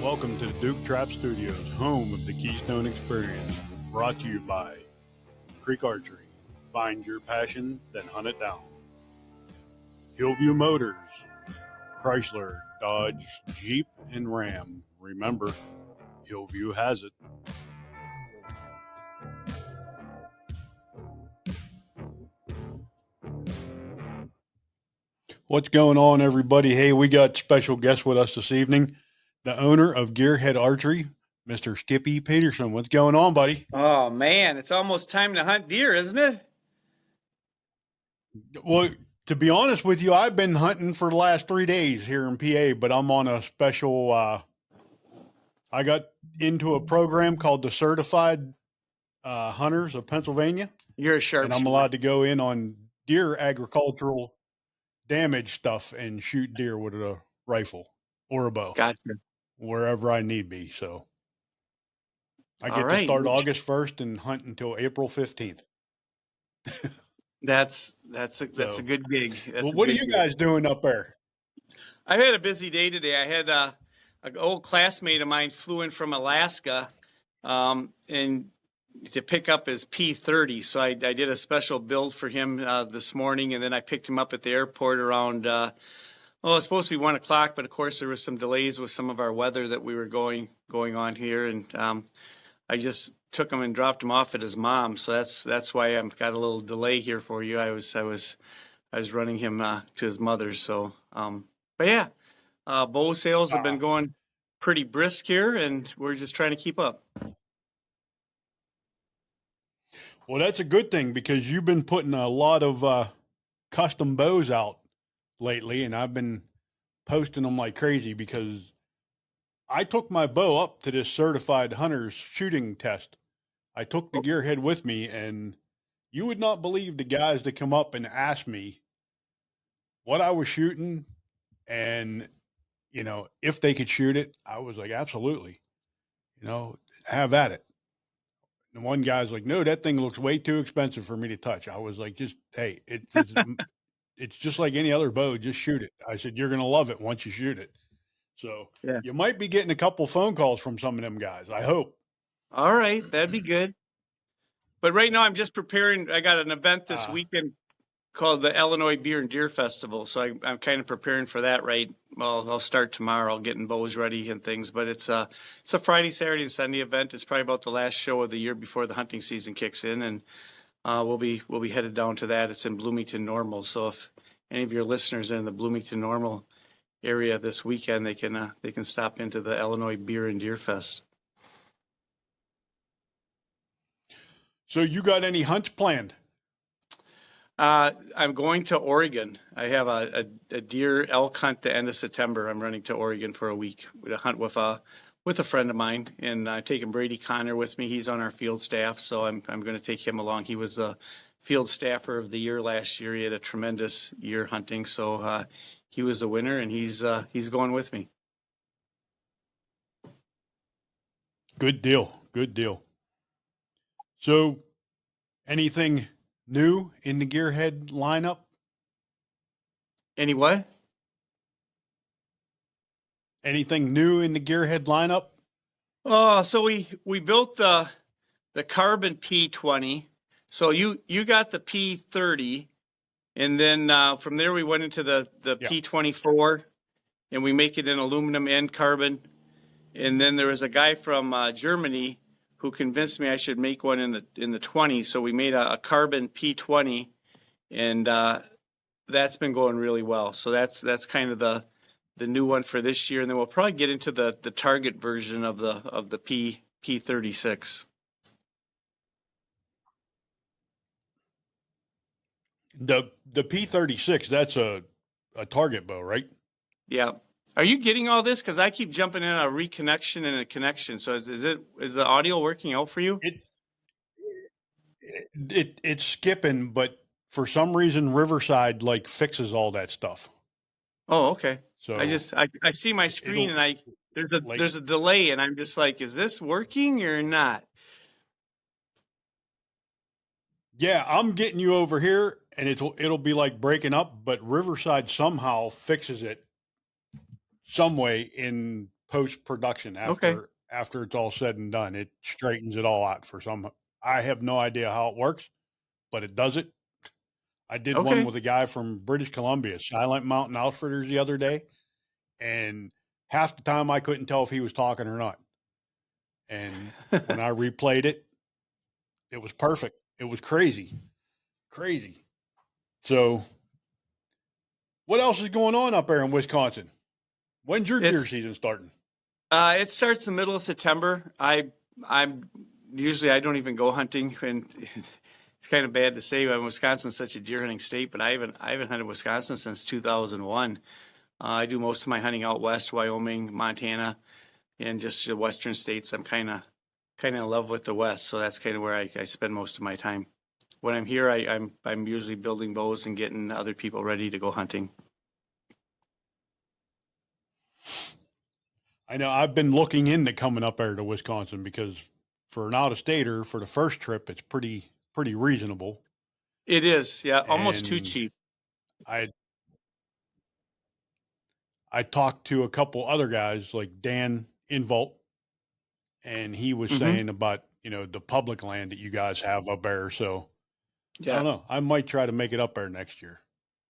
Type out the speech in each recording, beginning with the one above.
Welcome to the Duke Trap Studios, home of the Keystone Experience, brought to you by Creek Archery. Find your passion, then hunt it down. Hillview Motors, Chrysler, Dodge, Jeep, and Ram. Remember, Hillview has it. What's going on, everybody? Hey, we got special guests with us this evening. The owner of Gearhead Archery, Mr. Skippy Peterson. What's going on, buddy? Oh man, it's almost time to hunt deer, isn't it? Well, to be honest with you, I've been hunting for the last 3 days here in PA, but I'm on a special. I got into a program called the Certified Hunters of Pennsylvania, You're a and I'm sharpshooter. allowed to go in on deer agricultural damage stuff and shoot deer with a rifle or a bow Gotcha. wherever I need be. So I All get to right. start August 1st and hunt until April 15th. That's a So, good gig. That's well, a what are good you gig. guys doing up there? I've had a busy day today. I had an old classmate of mine flew in from Alaska, and to pick up his P30. So I did a special build for him this morning, and then I picked him up at the airport around. It's supposed to be 1 o'clock, but of course there was some delays with some of our weather that we were going on here, and I just took him and dropped him off at his mom. So that's why I've got a little delay here for you. I was running him to his mother's. So, but yeah, bow sales have been going pretty brisk here, and we're just trying to keep up. Well, that's a good thing because you've been putting a lot of custom bows out lately, and I've been posting them like crazy because I took my bow up to this certified hunter's shooting test. I took the gearhead with me, and you would not believe the guys that come up and ask me what I was shooting and, if they could shoot it. I was like, absolutely, have at it. And one guy's like, no, that thing looks way too expensive for me to touch. I was like, hey, it's just like any other bow. Just shoot it. I said, you're going to love it once you shoot it. So Yeah. you might be getting a couple phone calls from some of them guys. I hope. All right, that'd be good. But right now I'm just preparing. I got an event this Uh, weekend called the Illinois Beer and Deer Festival. So I'm kind of preparing for that. Right. Well, I'll start tomorrow, getting bows ready and things. But it's a Friday, Saturday, and Sunday event. It's probably about the last show of the year before the hunting season kicks in, and we'll be headed down to that. It's in Bloomington Normal. So if any of your listeners are in the Bloomington Normal area this weekend, they can stop into the Illinois Beer and Deer Fest. so you got any hunts planned? I'm going to Oregon. I have a deer elk hunt the end of September. I'm running to Oregon for a week with a hunt with a friend of mine, and I'm taking Brady Connor with me. He's on our field staff, so I'm going to take him along. He was the field staffer of the year last year. He had a tremendous year hunting, so he was the winner, and he's going with me. Good deal. Good deal. So anything new in the gearhead lineup? Any what? Anything new in the gearhead lineup? Oh, so we built the Carbon P20. So you got the P30, and then from there we went into the Yeah. P24, and we make it in aluminum and carbon. And then there was a guy from Germany who convinced me I should make one in the 20. So we made a carbon P20, and that's been going really well. So that's kind of the new one for this year, and then we'll probably get into the target version of the P36. The P36, that's a target bow, right? Yeah. Are you getting all this? Because I keep jumping in a reconnection and a connection. So is the audio working out for you? It's skipping, but for some reason Riverside like fixes all that stuff. Oh, okay. So I see my screen and there's a delay, and I'm just like, is this working or not? Yeah, I'm getting you over here, and it'll be like breaking up, but Riverside somehow fixes it some way in post production Okay. after it's all said and done. It straightens it all out for some. I have no idea how it works, but it does it. I did one Okay. with a guy from British Columbia, Silent Mountain Outfitters, the other day, and half the time I couldn't tell if he was talking or not. And when I replayed it, it was perfect. It was crazy, crazy. So, what else is going on up there in Wisconsin? When's your deer It's season starting? it starts the middle of September. I'm usually I don't even go hunting, and it's kind of bad to say. Wisconsin's such a deer hunting state, but I haven't hunted Wisconsin since 2001. I do most of my hunting out west, Wyoming, Montana, and just the western states. I'm kind of in love with the west, so that's kind of where I spend most of my time. When I'm here, I'm usually building bows and getting other people ready to go hunting. I know I've been looking into coming up there to Wisconsin because for an out of stater for the first trip, it's pretty reasonable. It is, yeah, almost too And cheap. I I talked to a couple other guys like Dan Involt, and he was Hmm. saying about the public land that you guys have up there. So I Yeah, don't know. I might try to make it up there next year.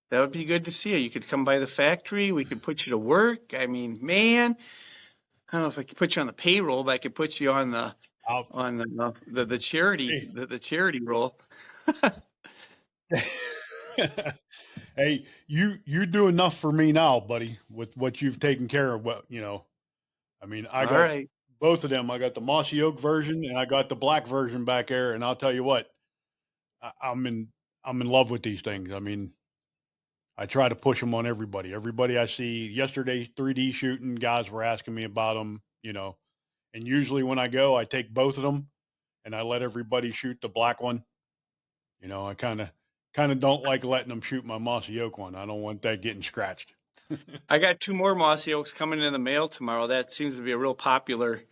that would be good to see you. You could come by the factory. We could put you to work. I mean, man, I don't know if I could put you on the payroll, but I could put you on I'll, the charity hey, the charity roll. hey, you do enough for me now, buddy, with what you've taken care of. What I mean, I All got right. both of them. I got the mossy oak version and I got the black version back there. And I'll tell you what, I'm in love with these things. I mean, I try to push them on everybody. Everybody I see. Yesterday, 3D shooting guys were asking me about them. And usually when I go, I take both of them and I let everybody shoot the black one. I kind of don't like letting them shoot my mossy oak one. I don't want that getting scratched. I got two more mossy oaks coming in the mail tomorrow. That seems to be a real popular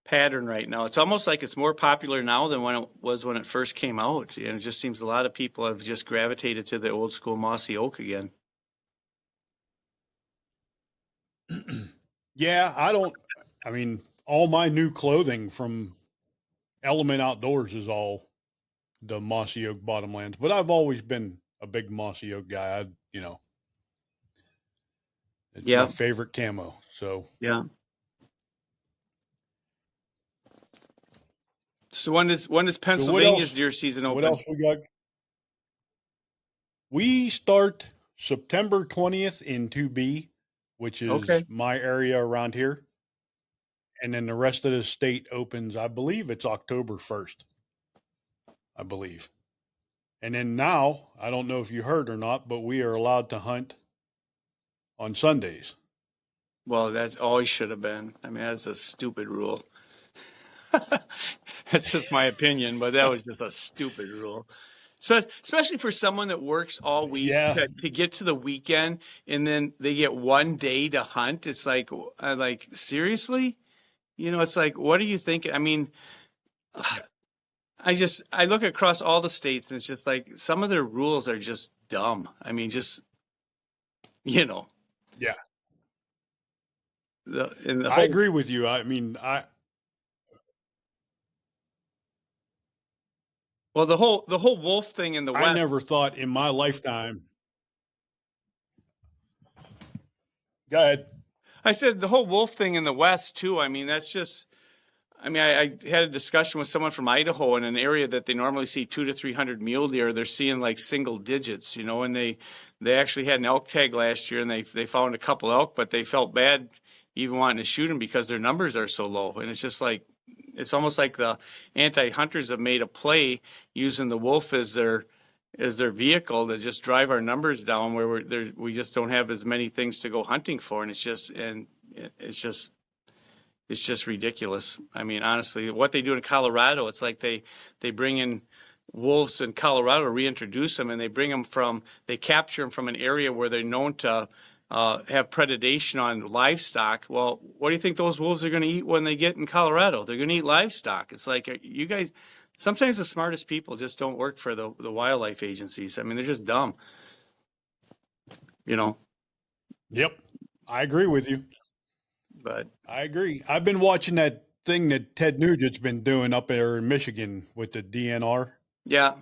pattern right now. It's almost like it's more popular now than when it was when it first came out. And it just seems a lot of people have just gravitated to the old school mossy oak again. Yeah, I don't. I mean, all my new clothing from Element Outdoors is all the mossy oak bottomlands, but I've always been a big mossy oak guy. It's my Yeah, favorite camo. So, yeah. So when does so what Pennsylvania's else? deer season What open? else we got? We start September 20th in 2B, which is Okay. my area around here, and then the rest of the state opens. I believe it's October 1st. I believe. And then now, I don't know if you heard or not, but we are allowed to hunt on Sundays. Well, that's always should have been. I mean, that's a stupid rule. That's just my opinion, but that was just a stupid rule. So, especially for someone that works all week Yeah, to get to the weekend and then they get one day to hunt. It's like seriously, it's like, what are you thinking? I mean, I look across all the states and it's just like some of their rules are just dumb. I mean, just you know yeah. the I whole agree with you. I mean, the whole wolf thing in the I West. never thought in my lifetime. Go ahead. I said the whole wolf thing in the West too. I mean, that's just. I mean, I had a discussion with someone from Idaho in an area that they normally see 200 to 300 mule deer. They're seeing like single digits, and they actually had an elk tag last year and they found a couple elk, but they felt bad even wanting to shoot them because their numbers are so low. And it's just like it's almost like the anti-hunters have made a play using the wolf as their vehicle to just drive our numbers down where we just don't have as many things to go hunting for, and it's just ridiculous. I mean, honestly, what they do in Colorado, it's like they bring in wolves in Colorado, reintroduce them, and they capture them from an area where they're known to have predation on livestock. Well, what do you think those wolves are going to eat when they get in Colorado? They're going to eat livestock. It's like you guys. Sometimes the smartest people just don't work for the wildlife agencies. I mean, they're just dumb. You know. Yep, I agree with you. But I agree. I've been watching that thing that Ted Nugent's been doing up there in Michigan with the DNR. yeah,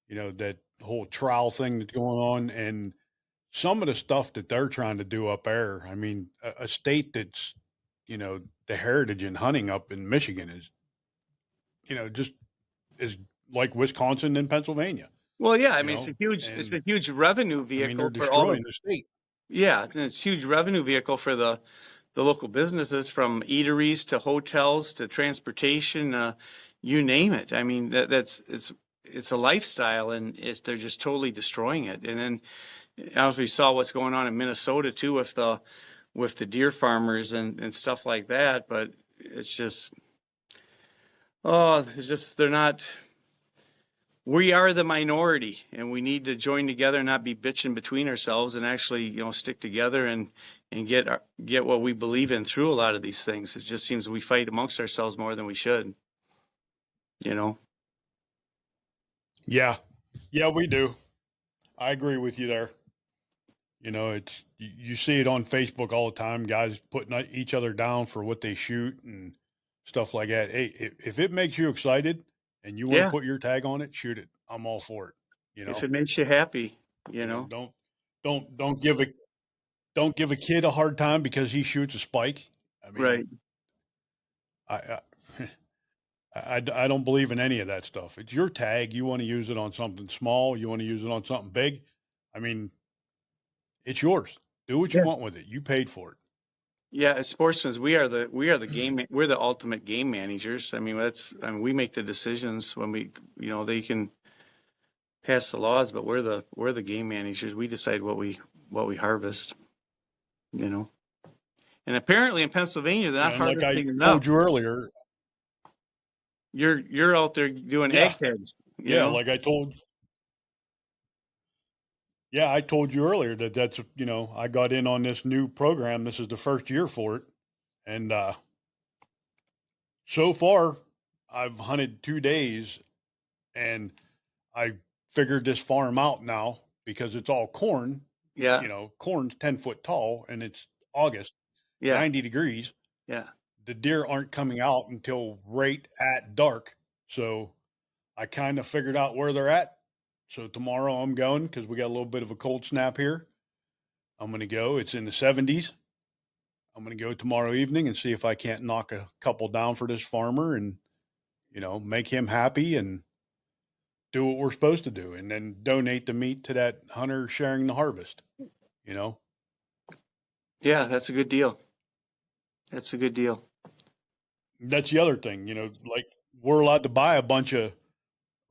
That whole trial thing that's going on, and some of the stuff that they're trying to do up there. I mean, a state that's, the heritage in hunting up in Michigan is, just is like Wisconsin and Pennsylvania, well, yeah. I you mean, know, it's a and huge revenue I mean, they're vehicle for all the. destroying the state. Yeah, it's a huge revenue vehicle for the local businesses, from eateries to hotels to transportation, you name it. I mean, it's a lifestyle, and they're just totally destroying it. And then, as we saw what's going on in Minnesota too, with the deer farmers and stuff like that. But it's just, oh, it's just they're not. We are the minority, and we need to join together and not be bitching between ourselves, and actually, stick together and get what we believe in through a lot of these things. It just seems we fight amongst ourselves more than we should. You know. Yeah, yeah, we do. I agree with you there. It's you see it on Facebook all the time. Guys putting each other down for what they shoot and stuff like that. Hey, if it makes you excited and you want to Yeah, put your tag on it, shoot it. I'm all for it. You if know, it makes you happy, you know. don't give a kid a hard time because he shoots a spike. I mean, Right. I, I I don't believe in any of that stuff. It's your tag. You want to use it on something small. You want to use it on something big. I mean, it's yours. Do what you Yeah. want with it. You paid for it. Yeah, as sportsmen, we are the we're the ultimate game managers. I mean, we make the decisions when they can pass the laws, but we're the game managers. We decide what we harvest, you know. And apparently in Pennsylvania, they're not And like I harvesting enough. told you earlier, You're out there doing yeah, eggheads, you yeah, know? like I told you earlier that's, I got in on this new program. This is the first year for it. And so far, I've hunted 2 days and I figured this farm out now because it's all corn. Yeah, Corn's 10 foot tall and it's August, yeah, 90 degrees. yeah, The deer aren't coming out until right at dark. So I kind of figured out where they're at. So tomorrow I'm going because we got a little bit of a cold snap here. I'm going to go. It's in the 70s. I'm going to go tomorrow evening and see if I can't knock a couple down for this farmer and, make him happy and do what we're supposed to do and then donate the meat to that hunter sharing the harvest, you know? yeah. That's a good deal. That's a good deal. That's the other thing, like we're allowed to buy a bunch of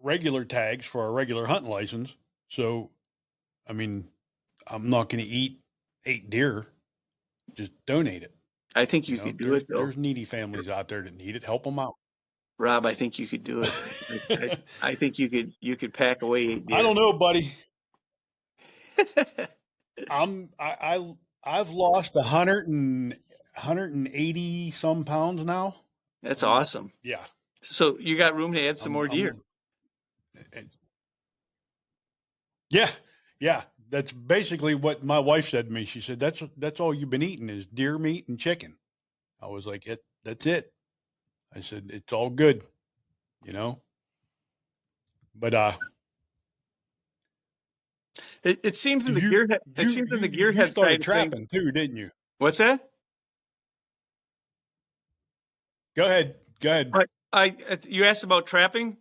regular tags for our regular hunting license. So, I mean, I'm not going to eat 8 deer, just donate it. I think you could do There's it though, there's needy families out there that need it. Help them out. Rob. I think you could do it. I think you could pack away 8 deer. I don't know, buddy. I've lost 180 some pounds now. That's awesome. Yeah. So you got room to add some more deer. I'm yeah, yeah. That's basically what my wife said to me. She said, that's all you've been eating is deer meat and chicken. I was like, that's it. I said, it's all good, you know? But It seems in the you gearhead. It you seems in the you gearhead started side of things. trapping too, didn't you? What's that? Go ahead. Go ahead. You asked about trapping.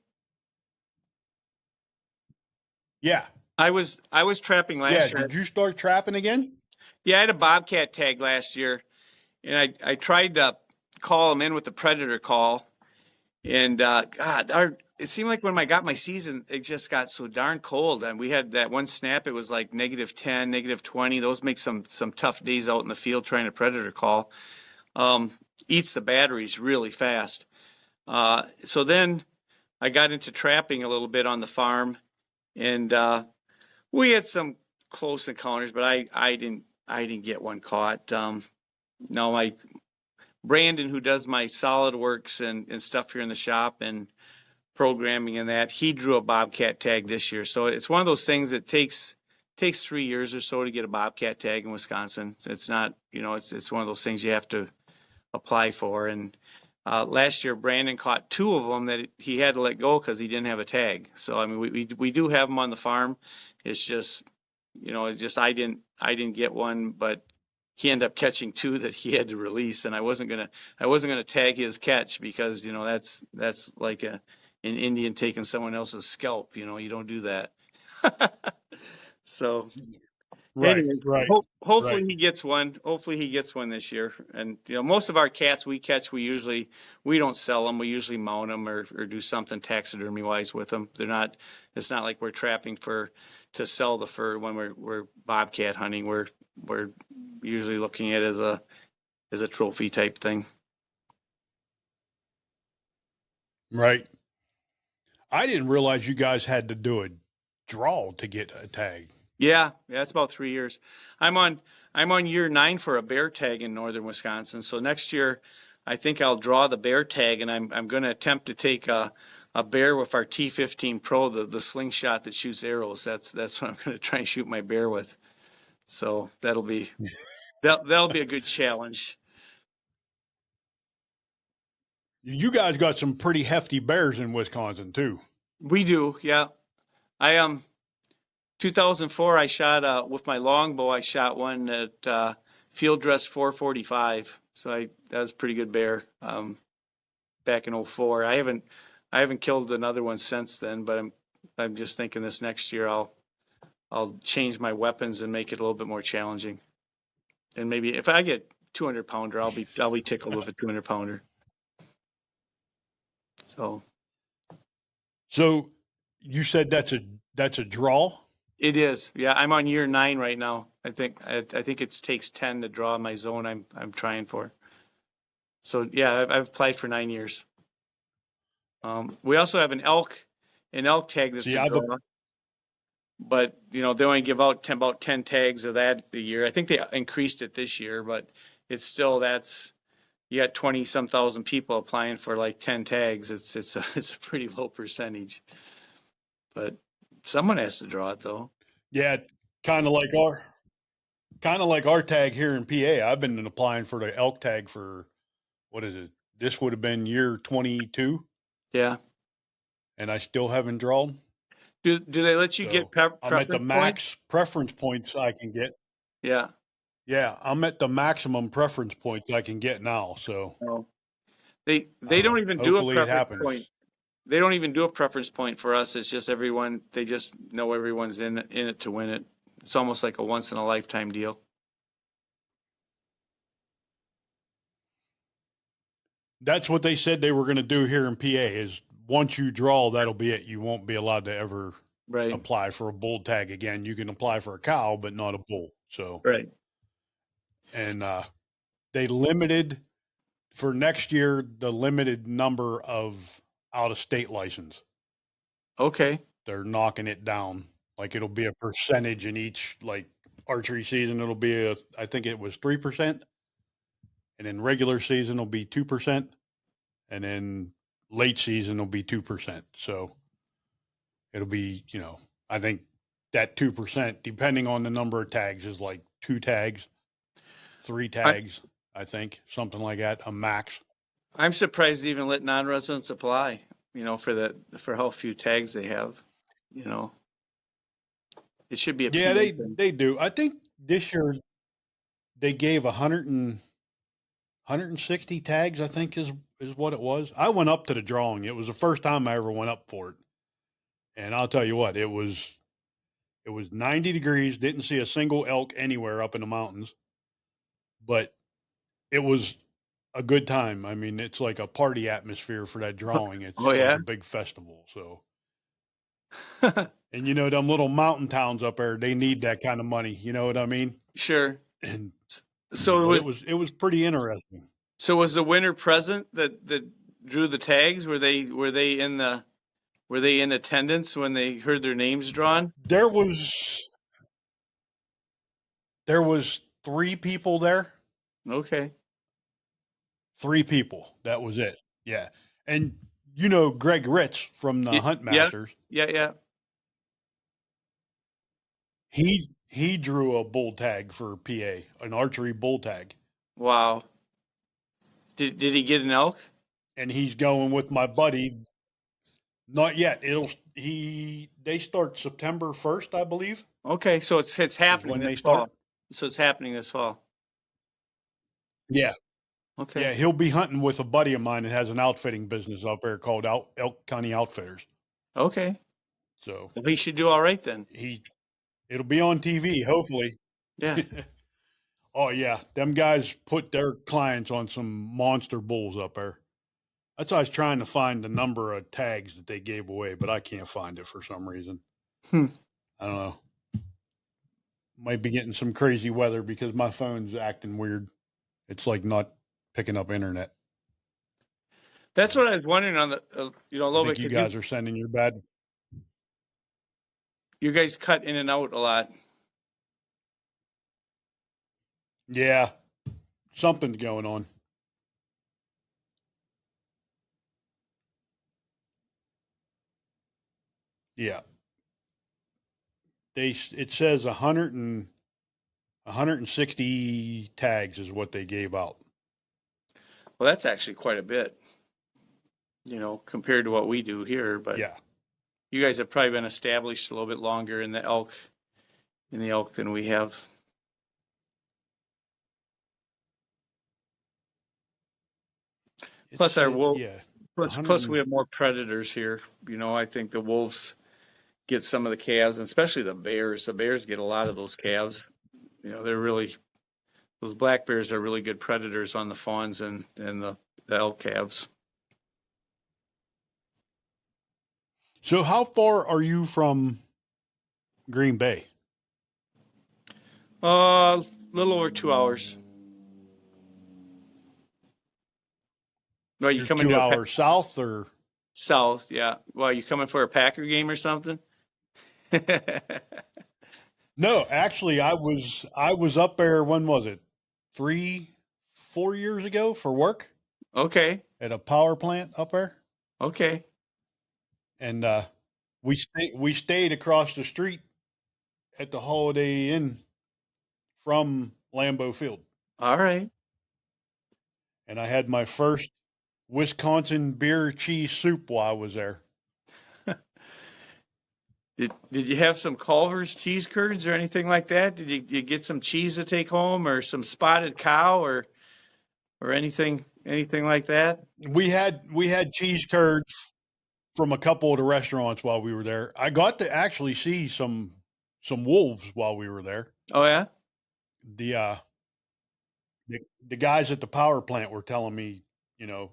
Yeah. I was trapping Yeah. last year. Did you start trapping again? Yeah, I had a bobcat tag last year, and I tried to call him in with the predator call, and God, it seemed like when I got my season, it just got so darn cold, and we had that one snap. It was like -10, -20. Those make some tough days out in the field trying to predator call. Eats the batteries really fast. So then I got into trapping a little bit on the farm, and we had some close encounters, but I didn't get one caught. No, my Brandon, who does my SolidWorks and stuff here in the shop and programming and that, he drew a bobcat tag this year. So it's one of those things that takes 3 years or so to get a bobcat tag in Wisconsin. It's not, it's one of those things you have to apply for. And last year, Brandon caught two of them that he had to let go because he didn't have a tag. So I mean, we do have them on the farm. It's just, it's just I didn't get one, but he ended up catching two that he had to release, and I wasn't gonna tag his catch because that's like an Indian taking someone else's scalp. You don't do that. So Right, anyway, right, hopefully right. he gets one. Hopefully he gets one this year. And most of our cats we catch, we don't sell them. We usually mount them or do something taxidermy wise with them. They're not. It's not like we're trapping to sell the fur when we're bobcat hunting. We're usually looking at it as a trophy type thing. Right. I didn't realize you guys had to do a draw to get a tag. Yeah, it's about 3 years. I'm on year 9 for a bear tag in northern Wisconsin. So next year, I think I'll draw the bear tag, and I'm going to attempt to take a bear with our T15 Pro, the slingshot that shoots arrows. That's what I'm going to try and shoot my bear with. So that'll be a good challenge. You guys got some pretty hefty bears in Wisconsin too. We do, yeah. I 2004, I shot with my longbow. I shot one at field dress 445. So that was a pretty good bear. Back in '04. I haven't killed another one since then, but I'm just thinking this next year I'll change my weapons and make it a little bit more challenging. And maybe if I get 200 pounder, I'll be tickled with a 200 pounder. So So you said that's a draw? it is. Yeah, I'm on year 9 right now. I think it takes 10 to draw my zone I'm trying for. So yeah, I've applied for 9 years. We also have an elk tag that's See, a I've draw. But they only give out about 10 tags of that a year. I think they increased it this year, but it's still that's you got 20 some thousand people applying for like 10 tags. It's a pretty low percentage. But someone has to draw it though. yeah, kind of like our kind of like our tag here in PA. I've been applying for the elk tag for what is it? This would have been year 22, Yeah. and I still haven't drawn. Do they let you get So I'm at the preference points? max preference points I can get. Yeah. Yeah, I'm at the maximum preference points I can get now. So No. They don't even do a hopefully it preference point. happens. They don't even do a preference point for us. It's just everyone. They just know everyone's in it to win it. It's almost like a once in a lifetime deal. That's what they said they were going to do here in PA. Is once you draw, that'll be it. You won't be allowed to ever Right. apply for a bull tag again. You can apply for a cow, but not a bull. So Right. and they limited for next year the limited number of out of state license. Okay. They're knocking it down. Like it'll be a percentage in each like archery season. It'll be I think it was 3%, and in regular season it'll be 2%, and then late season will be 2%. So it'll be I think that 2% depending on the number of tags is like 2 tags, 3 tags. I think something like that, a max. I'm surprised they even let non-residents apply, for how few tags they have. You know, it should be a Yeah, PA they thing. they do. I think this year they gave 160 tags. I think is what it was. I went up to the drawing. It was the first time I ever went up for it, and I'll tell you what, it was 90 degrees. Didn't see a single elk anywhere up in the mountains, but it was a good time. I mean, it's like a party atmosphere for that drawing. Oh It's like yeah, a big festival. So, and them little mountain towns up there, they need that kind of money. You know what I mean? sure. And So it but it was was it was pretty interesting. so was the winner present that drew the tags? Were they in attendance when they heard their names drawn? There was 3 people there. Okay. 3 people. That was it. Yeah. And Greg Ritz from the Hunt Yeah. Masters. Yeah. Yeah. He drew a bull tag for PA, an archery bull tag. Wow. Did he get an elk? and he's going with my buddy. Not yet. They start September 1st, I believe, Okay, so it's is happening when they this start. fall. So it's happening this fall. Yeah. Okay. Yeah, he'll be hunting with a buddy of mine that has an outfitting business up there called Elk County Outfitters. Okay. So Well, he should do all right then. it'll be on TV, hopefully. Yeah. Oh yeah, them guys put their clients on some monster bulls up there. That's why I was trying to find the number of tags that they gave away, but I can't find it for some reason. Hmm. I don't know. Might be getting some crazy weather because my phone's acting weird. It's like not picking up internet. That's So what I was wondering on the a I little think bit you because guys are sending your bad. you guys cut in and out a lot. Yeah, something's going on. Yeah, it says 160 tags is what they gave out. Well, that's actually quite a bit, compared to what we do here. But Yeah, you guys have probably been established a little bit longer in the elk than we have. Plus our wolf, yeah, plus 100. we have more predators here. I think the wolves get some of the calves, and especially the bears. The bears get a lot of those calves. Those black bears are really good predators on the fawns and the elk calves. So how far are you from Green Bay? A little over 2 hours. Well, you You're coming 2 hours south, or south? Yeah. Well, you coming for a Packer game or something? no? Actually, I was up there. When was it? 3, 4 years ago for work Okay. at a power plant up there, Okay. and we stayed across the street at the Holiday Inn from Lambeau Field, All right. and I had my first Wisconsin beer cheese soup while I was there. Did you have some Culver's cheese curds or anything like that? Did you get some cheese to take home or some spotted cow or anything like that? We had cheese curds from a couple of the restaurants while we were there. I got to actually see some wolves while we were there. Oh yeah. The uh the guys at the power plant were telling me, you know,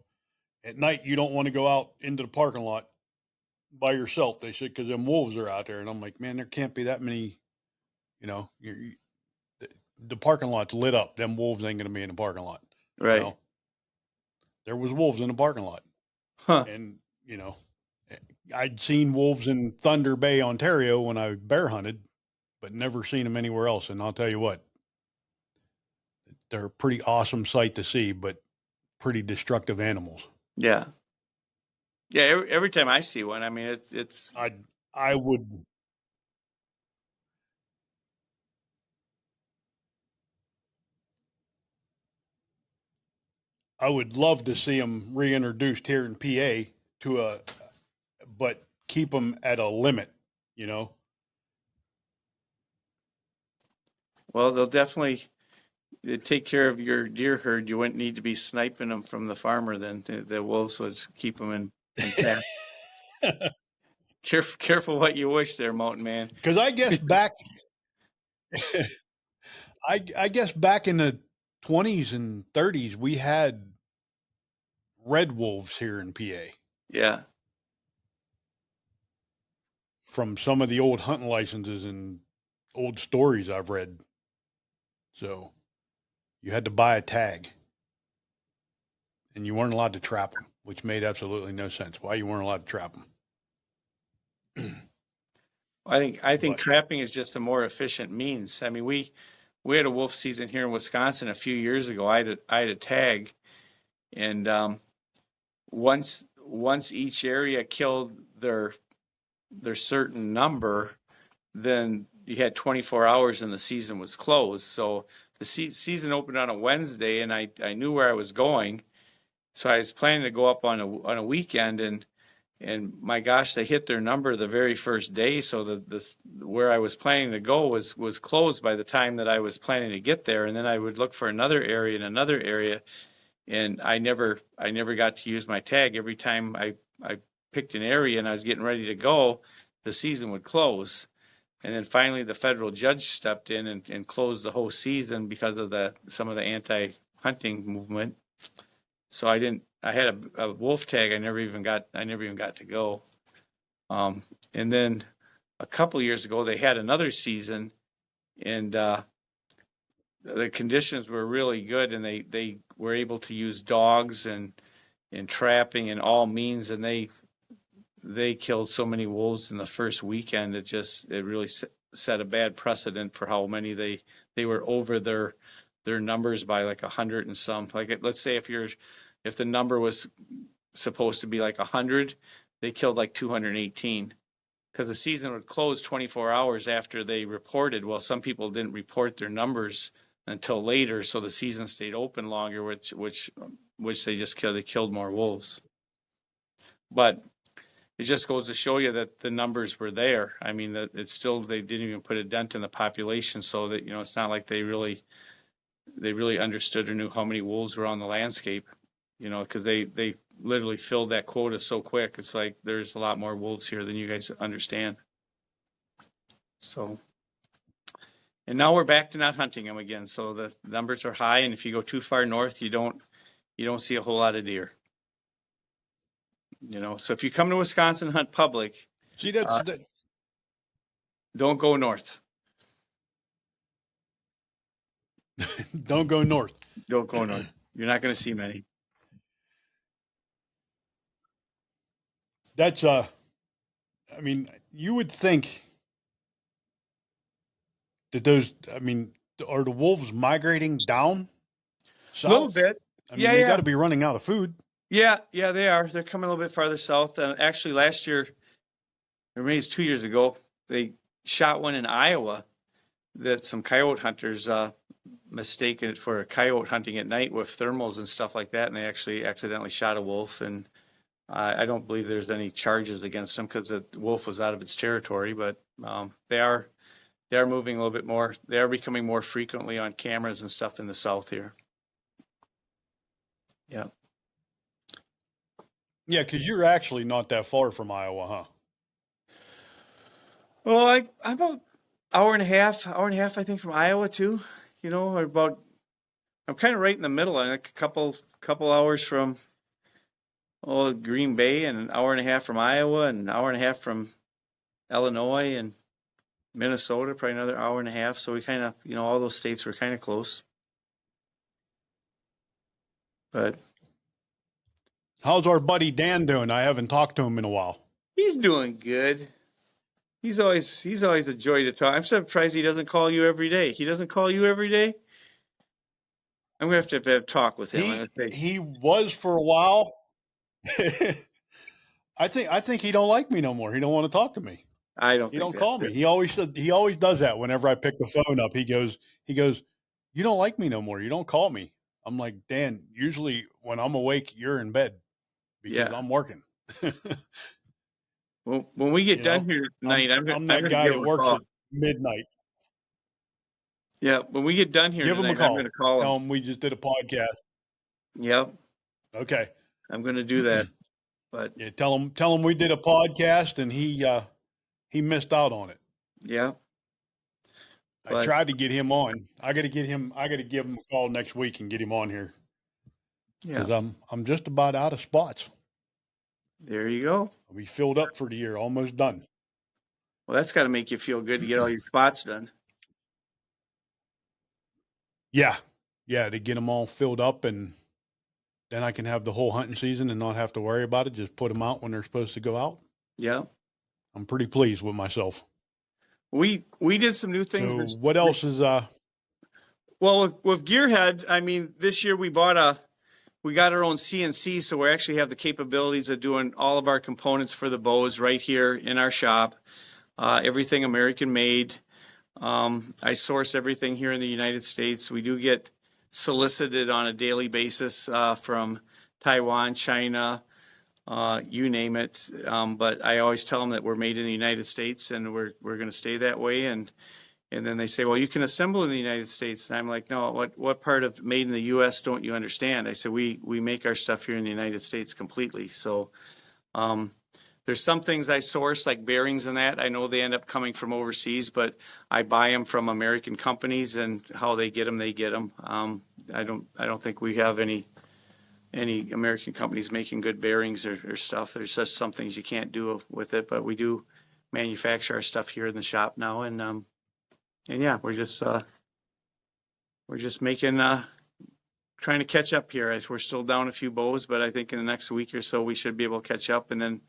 at night you don't want to go out into the parking lot by yourself. They said because them wolves are out there, and I'm like, man, there can't be that many. You know, the parking lot's lit up. Them wolves ain't going to be in the parking lot. Right. Well, there was wolves in the parking lot, Huh. and I'd seen wolves in Thunder Bay, Ontario, when I bear hunted, but never seen them anywhere else. And I'll tell you what, they're a pretty awesome sight to see, but pretty destructive animals. Yeah. Yeah. Every time I see one, I mean, it's I would I would love to see them reintroduced here in PA but keep them at a limit. You know, well, they'll definitely take care of your deer herd. You wouldn't need to be sniping them from the farmer. Then the wolves would keep them in pack. Careful what you wish there, mountain man. because I guess back in the 20s and 30s we had red wolves here in PA Yeah. from some of the old hunting licenses and old stories I've read. So you had to buy a tag, and you weren't allowed to trap them, which made absolutely no sense. Why you weren't allowed to trap them? I think But trapping is just a more efficient means. I mean, we had a wolf season here in Wisconsin a few years ago. I had a tag, and once each area killed their certain number, then you had 24 hours and the season was closed. So the season opened on a Wednesday, and I knew where I was going, So I was planning to go up on a weekend, and my gosh, they hit their number the very first day. So where I was planning to go was closed by the time that I was planning to get there. And then I would look for another area and another area, and I never got to use my tag. Every time I picked an area and I was getting ready to go, the season would close. And then finally, the federal judge stepped in and closed the whole season because of some of the anti-hunting movement. So I had a wolf tag. I never even got to go. And then a couple years ago, they had another season, and the conditions were really good, and they were able to use dogs and trapping and all means, and they killed so many wolves in the first weekend. It really set a bad precedent for how many they were over their numbers by like 100 and some. Like, let's say if the number was supposed to be like 100, they killed like 218, because the season would close 24 hours after they reported. Well, some people didn't report their numbers until later, so the season stayed open longer, which they killed more wolves. But it just goes to show you that the numbers were there. I mean, that it's still, they didn't even put a dent in the population, so that, it's not like they really understood or knew how many wolves were on the landscape, because they literally filled that quota so quick. It's like, there's a lot more wolves here than you guys understand. So, and now we're back to not hunting them again. So the numbers are high, and if you go too far north, you don't see a whole lot of deer. So if you come to Wisconsin, hunt public. See, Don't go north. Don't go north. Don't go north. You're not going to see many. That's I mean, you would think that are the wolves migrating down south? A little bit. I mean, they got to be running out of food. Yeah, they are. They're coming a little bit farther south. Actually, last year, or maybe it's 2 years ago, they shot one in Iowa that some coyote hunters mistaken it for coyote hunting at night with thermals and stuff like that, and they actually accidentally shot a wolf. And I don't believe there's any charges against them because the wolf was out of its territory. But they are moving a little bit more. They are becoming more frequently on cameras and stuff in the south here. Yeah. Yeah, because you're actually not that far from Iowa, huh? Well, I'm about hour and a half, I think, from Iowa too. I'm kind of right in the middle. I'm like a couple hours from Green Bay, and an hour and a half from Iowa, and an hour and a half from Illinois and Minnesota, probably another hour and a half. So we kind of, all those states were kind of close. But how's our buddy Dan doing? I haven't talked to him in a while. He's doing good. He's always a joy to talk. I'm surprised he doesn't call you every day. He doesn't call you every day? I'm going to have a talk with him. He was for a while. I think he don't like me no more. He don't want to talk to me. I don't. He don't call me. He always does that whenever I pick the phone up. He goes, you don't like me no more. You don't call me. I'm like, Dan, usually when I'm awake, you're in bed because I'm working. Well, when we get done here tonight, I'm that guy that works at midnight. Yeah, when we get done here, give him a call. I'm going to call him. Tell him we just did a podcast. Yep. Okay. I'm going to do that. But yeah, tell him we did a podcast and he missed out on it. Yeah. I tried to get him on. I got to give him a call next week and get him on here. Yeah. Because I'm just about out of spots. There you go. We filled up for the year, almost done. Well, that's got to make you feel good to get all your spots done. Yeah, to get them all filled up, and then I can have the whole hunting season and not have to worry about it. Just put them out when they're supposed to go out. Yeah. I'm pretty pleased with myself. We did some new things. So what else is Well, with Gearhead, I mean, this year we got our own CNC, so we actually have the capabilities of doing all of our components for the bows right here in our shop. Everything American made. I source everything here in the United States. We do get solicited on a daily basis from Taiwan, China, you name it. But I always tell them that we're made in the United States and we're going to stay that way. And then they say, well, you can assemble in the United States. And I'm like, no, what part of made in the U.S. don't you understand? I said, we make our stuff here in the United States completely. So there's some things I source, like bearings and that. I know they end up coming from overseas, but I buy them from American companies, and how they get them, they get them. I don't think we have any American companies making good bearings or stuff. There's just some things you can't do with it, but we do manufacture our stuff here in the shop now, and yeah, we're just making trying to catch up here. We're still down a few bows, but I think in the next week or so we should be able to catch up, and then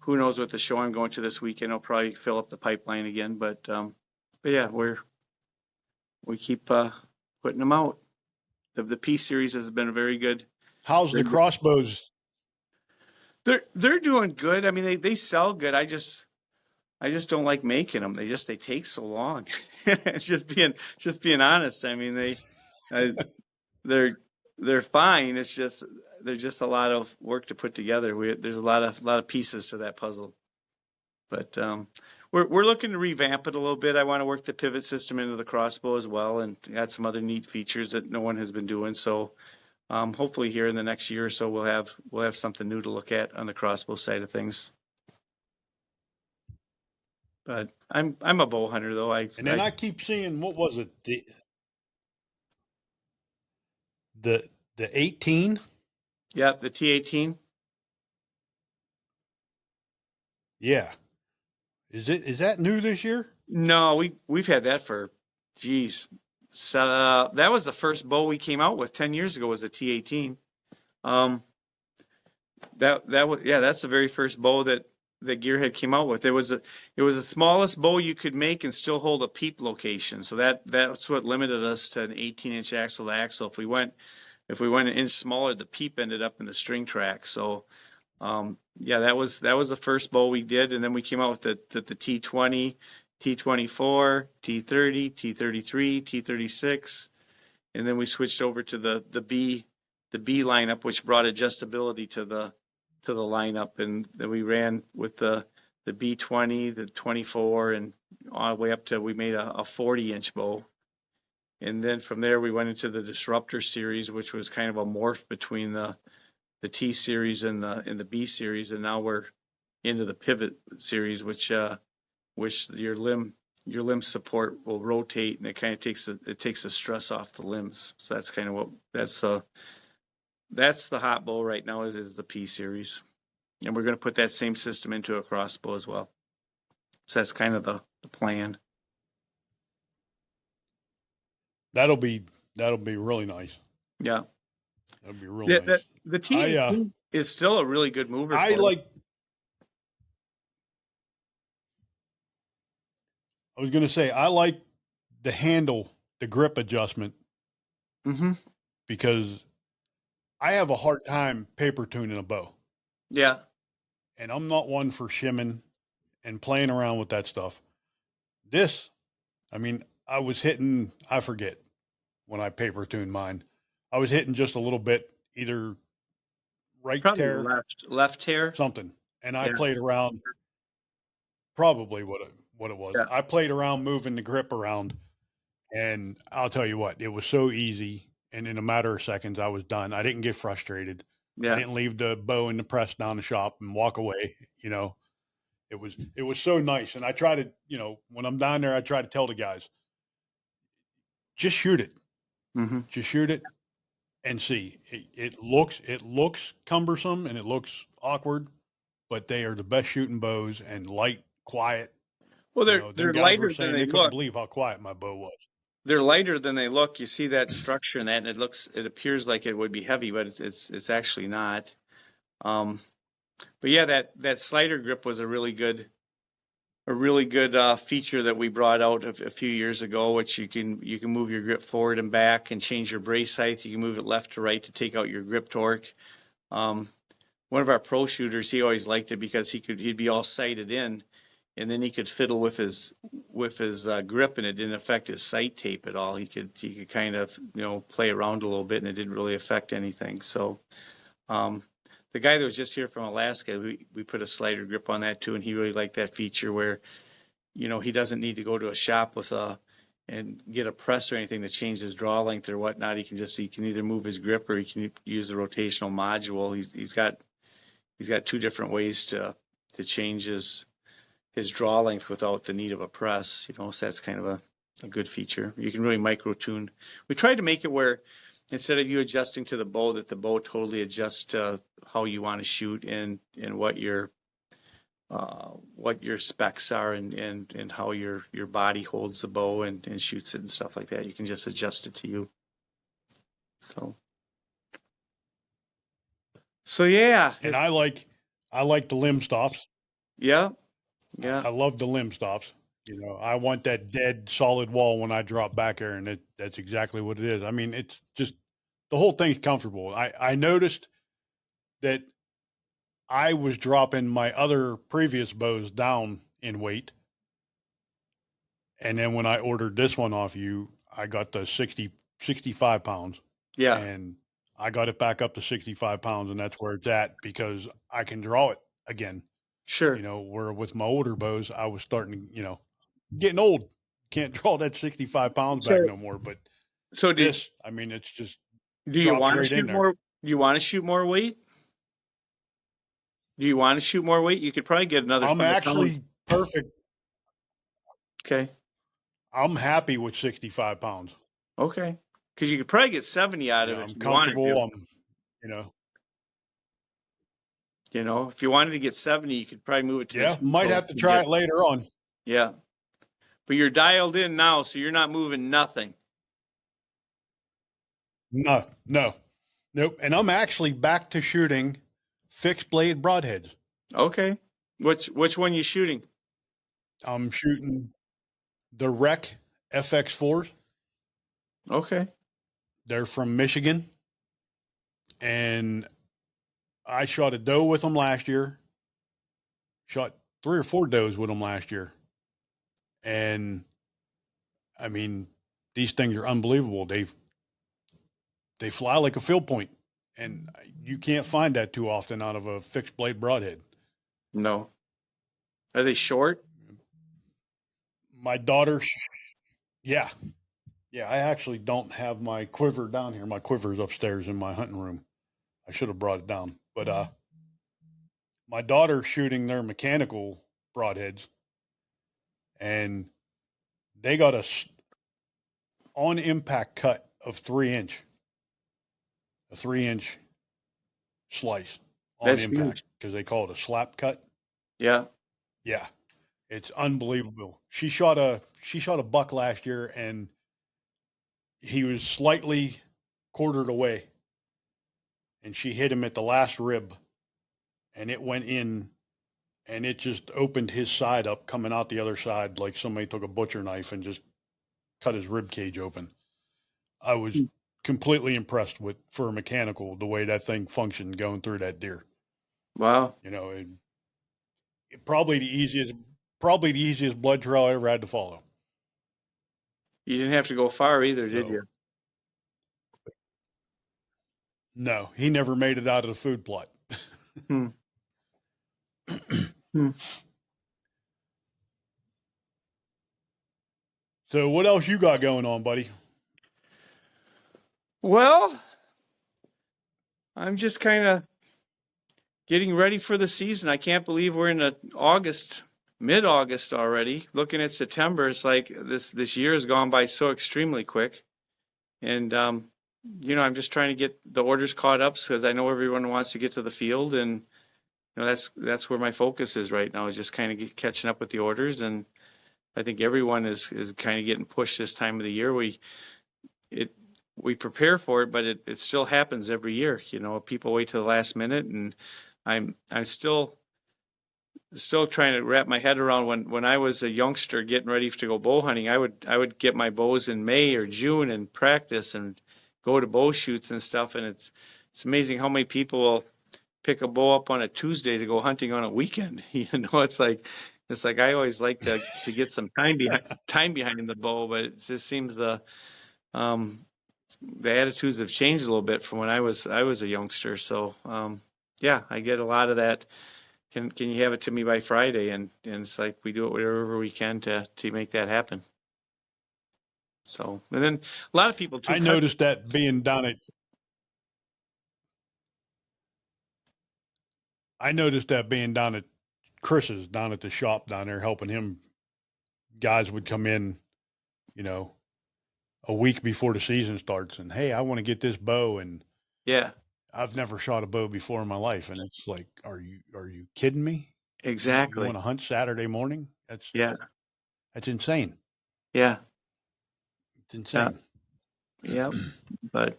who knows what the show I'm going to this weekend. I'll probably fill up the pipeline again, but yeah, we keep putting them out. The P series has been a very good. How's the crossbows? They're doing good. I mean, they sell good. I just don't like making them. They take so long. just being honest. I mean, they're fine. It's just they're just a lot of work to put together. There's a lot of pieces to that puzzle. But we're looking to revamp it a little bit. I want to work the pivot system into the crossbow as well, and add some other neat features that no one has been doing. So hopefully here in the next year or so we'll have something new to look at on the crossbow side of things. But I'm a bow hunter though. And then I keep seeing, what was it? The 18? Yeah, the T18. Yeah. Is that new this year? No, we've had that for, geez. So that was the first bow we came out with 10 years ago, was a T18. That was, yeah, that's the very first bow that Gearhead came out with. It was the smallest bow you could make and still hold a peep location. So that's what limited us to an 18-inch axle to axle. If we went an inch smaller, the peep ended up in the string track. So yeah, that was the first bow we did, and then we came out with the T20, T24, T30, T33, T36, and then we switched over to the B lineup, which brought adjustability to the lineup, and then we ran with the B20, the 24, and all the way up to we made a 40-inch bow. And then from there we went into the Disruptor series, which was kind of a morph between the T series and the B series, and now we're into the Pivot series, which your limb support will rotate, and it kind of takes the stress off the limbs. So that's kind of that's the hot bow right now is the P series, and we're going to put that same system into a crossbow as well. So that's kind of the plan. That'll be really nice. Yeah. That'd be real nice. The T18 is still a really good mover. I was going to say, I like the handle, the grip adjustment, because I have a hard time paper tuning a bow. Yeah. And I'm not one for shimming and playing around with that stuff. I mean, I was hitting, I forget when I paper tuned mine. I was hitting just a little bit, either right probably tear, left tear, something. And I played around, probably what it was. Yeah. I played around moving the grip around, and I'll tell you what, it was so easy. And in a matter of seconds, I was done. I didn't get frustrated. Yeah. I didn't leave the bow in the press down the shop and walk away. You know, it was so nice. And I try to, when I'm down there, I try to tell the guys, just shoot it. Just shoot it and see. It looks cumbersome and it looks awkward, but they are the best shooting bows, and light, quiet. Well, they're lighter than they couldn't believe how quiet my bow was. They're lighter than they look. You see that structure in that, and it appears like it would be heavy, but it's actually not. But yeah, that slider grip was a really good feature that we brought out a few years ago, which you can move your grip forward and back and change your brace height. You can move it left to right to take out your grip torque. One of our pro shooters, he always liked it because he'd be all sighted in, and then he could fiddle with his grip, and it didn't affect his sight tape at all. He could kind of play around a little bit, and it didn't really affect anything. So The guy that was just here from Alaska, we put a slider grip on that too, and he really liked that feature where, he doesn't need to go to a shop and get a press or anything to change his draw length or whatnot. He can either move his grip or he can use the rotational module. He's got two different ways to change his draw length without the need of a press. So that's kind of a good feature. You can really micro tune. We tried to make it where instead of you adjusting to the bow, that the bow totally adjusts to how you want to shoot and what your specs are and how your body holds the bow and shoots it and stuff like that. You can just adjust it to you. So yeah. And I like the limb stops. Yeah. I love the limb stops. I want that dead solid wall when I drop back there, and that's exactly what it is. I mean, it's just the whole thing's comfortable. I noticed that I was dropping my other previous bows down in weight. And then when I ordered this one off you, I got the 65 pounds. Yeah. And I got it back up to 65 pounds, and that's where it's at because I can draw it again. Sure. Where with my older bows, I was starting to, getting old. Can't draw that 65 pounds back no more. But it's just. Do you want to shoot more? Do you want to shoot more weight? Do you want to shoot more weight? You could probably get another. I'm actually perfect. Okay. I'm happy with 65 pounds. Okay. Because you could probably get 70 out of it. I'm comfortable. If you wanted to get 70, you could probably move it to this. Might have to try it later on. Yeah. But you're dialed in now, so you're not moving nothing. No. Nope. And I'm actually back to shooting fixed blade broadheads. Okay. Which one you shooting? I'm shooting the Rec FX4s. Okay. They're from Michigan. And I shot a doe with them last year. Shot 3 or 4 does with them last year. And I mean, these things are unbelievable. They fly like a field point. And you can't find that too often out of a fixed blade broadhead. No. Are they short? My daughter, yeah. I actually don't have my quiver down here. My quiver's upstairs in my hunting room. I should have brought it down. But my daughter's shooting their mechanical broadheads, and they got a on impact cut of 3-inch. A 3-inch slice on That's impact because they call it a slap cut. Yeah. It's unbelievable. She shot a buck last year, and he was slightly quartered away, and she hit him at the last rib, and it went in, and it just opened his side up coming out the other side like somebody took a butcher knife and just cut his rib cage open. I was completely impressed for a mechanical, the way that thing functioned going through that deer. Wow. It probably the easiest blood trail I ever had to follow. You didn't have to go far either, did you? No, he never made it out of the food plot. So what else you got going on, buddy? Well, I'm just kind of getting ready for the season. I can't believe we're in mid-August already. Looking at September, it's like this year has gone by so extremely quick. And I'm just trying to get the orders caught up because I know everyone wants to get to the field, and that's where my focus is right now, is just kind of catching up with the orders. And I think everyone is kind of getting pushed this time of the year. We prepare for it, but it still happens every year. People wait to the last minute, and I'm still trying to wrap my head around when I was a youngster getting ready to go bow hunting. I would get my bows in May or June and practice and go to bow shoots and stuff. And it's amazing how many people will pick a bow up on a Tuesday to go hunting on a weekend. It's like I always like to get some time behind the bow, but it just seems the attitudes have changed a little bit from when I was a youngster. So yeah, I get a lot of that. Can you have it to me by Friday? And it's like we do it whatever we can to make that happen. So and then a lot of people too I cut. noticed that being down at I noticed that being down at Chris's down at the shop down there helping him. Guys would come in, you know, a week before the season starts, and hey, I want to get this bow, and Yeah, I've never shot a bow before in my life, and it's like, are you kidding me? You want exactly. to hunt Saturday morning? Yeah, That's insane. yeah, It's yeah, insane. yeah. But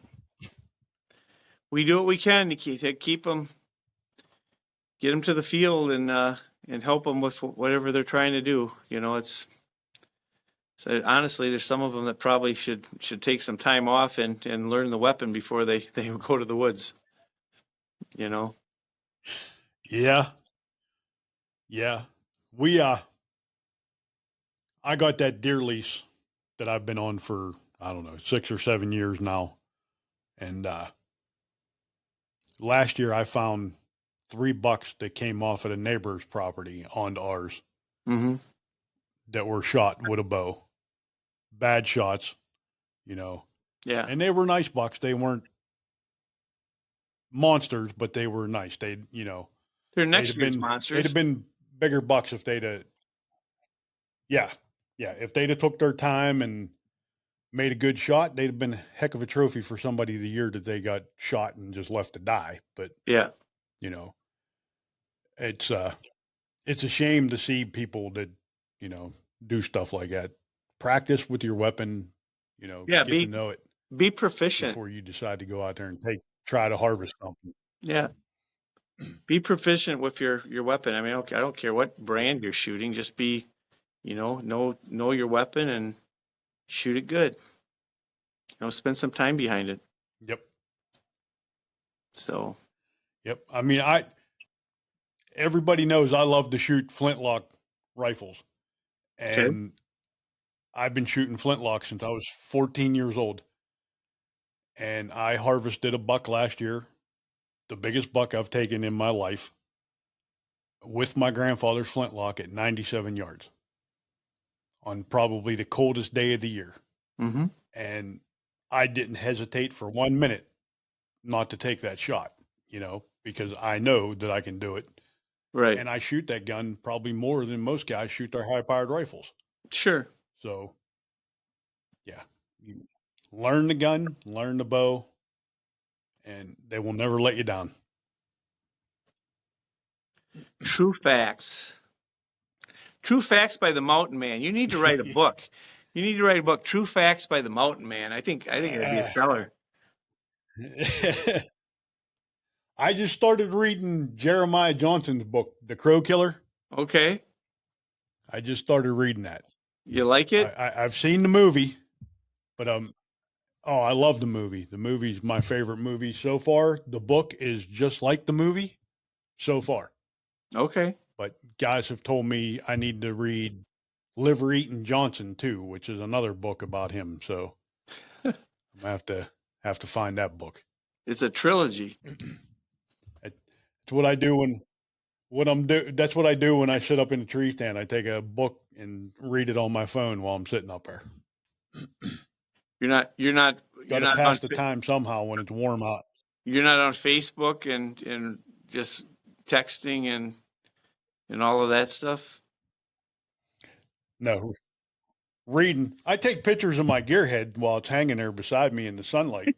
we do what we can to keep them, get them to the field, and help them with whatever they're trying to do. You know, it's so honestly, there's some of them that probably should take some time off and learn the weapon before they go to the woods. You know. Yeah, yeah. We I got that deer lease that I've been on for I don't know 6 or 7 years now, and last year I found 3 bucks that came off of the neighbor's property onto ours Mm-hmm. that were shot with a bow. Bad shots, you know, Yeah, and they were nice bucks. They weren't monsters, but they were nice. they're They'd next have year's they'd have monsters. been bigger bucks if they'd have yeah yeah if they'd have took their time and made a good shot. They'd have been a heck of a trophy for somebody the year that they got shot and just left to die. But Yeah, you know, it's uh it's a shame to see people that you know do stuff like that. Practice with your weapon. yeah. Get to know it Be proficient. before you decide to go out there and try to harvest something. Yeah, be proficient with your weapon. I mean, okay, I don't care what brand you're shooting. Just be, know your weapon and shoot it good. Spend some time behind it. Yep. So, Yep. I mean, I everybody knows I love to shoot flintlock rifles, okay, and I've been shooting flintlock since I was 14 years old. And I harvested a buck last year, the biggest buck I've taken in my life, with my grandfather's flintlock at 97 yards on probably the coldest day of the year. mm-hmm. And I didn't hesitate for 1 minute not to take that shot, because I know that I can do it. Right, And I shoot that gun probably more than most guys shoot their high powered rifles. sure. So, yeah, you learn the gun, learn the bow, and they will never let you down. True facts. True facts by the Mountain Man. You need to write a book. You need to write a book. True facts by the Mountain Man. I think it'd be a seller. I just started reading Jeremiah Johnson's book, The Crow Killer. Okay, I just started reading that. you like it? I've seen the movie, but oh, I love the movie. The movie's my favorite movie so far. The book is just like the movie so far. Okay. But guys have told me I need to read Liver Eating Johnson too, which is another book about him. So I'm gonna have to find that book. It's a trilogy. It's what I do that's what I do when I sit up in the tree stand. I take a book and read it on my phone while I'm sitting up there. You're not you're not Got you're to not pass on the time somehow when it's warm out. you're not on Facebook and just texting and all of that stuff. No, reading. I take pictures of my gearhead while it's hanging there beside me in the sunlight.